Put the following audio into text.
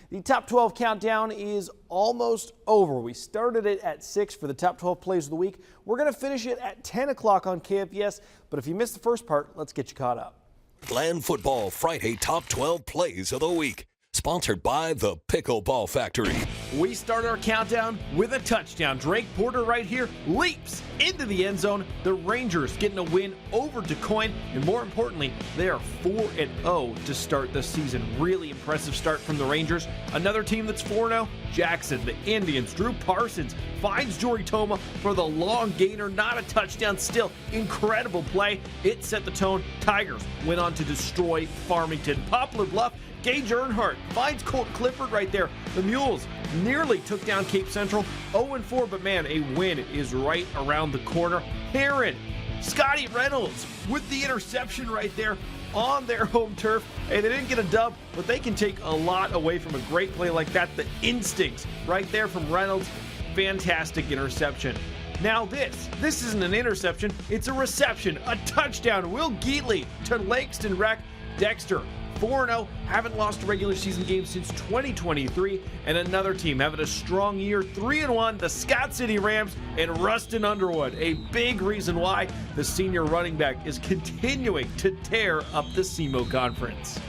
The top 12 countdown is almost over. We started it at 6 for the top 12 plays of the week. We're going to finish it at 10 o'clock on KFVS, but if you missed the first part, let's get you caught up. Land Football Friday Top 12 Plays of the Week, sponsored by the Pickleball Factory. We start our countdown with a touchdown. Drake Porter right here leaps into the end zone. The Rangers getting a win over DeCoin, and more importantly, they are 4-0 to start the season. Really impressive start from the Rangers. Another team that's 4-0, Jackson, the Indians. Drew Parsons finds Jory Toma for the long gainer, not a touchdown, still incredible play. It set the tone. Tigers went on to destroy Farmington. Poplar Bluff, Gage Earnhardt finds Colt Clifford right there. The Mules nearly took down Cape Central, 0-4, but man, a win is right around the corner. Heron, Scotty Reynolds with the interception right there on their home turf. Hey, they didn't get a dub, but they can take a lot away from a great play like that. The instincts right there from Reynolds, fantastic interception. Now this isn't an interception, it's a reception, a touchdown. Will Geatley to Langston Wreck. Dexter, 4-0, haven't lost a regular season game since 2023, and another team having a strong year, 3-1, the Scott City Rams and Rustin Underwood. A big reason why the senior running back is continuing to tear up the SEMO Conference.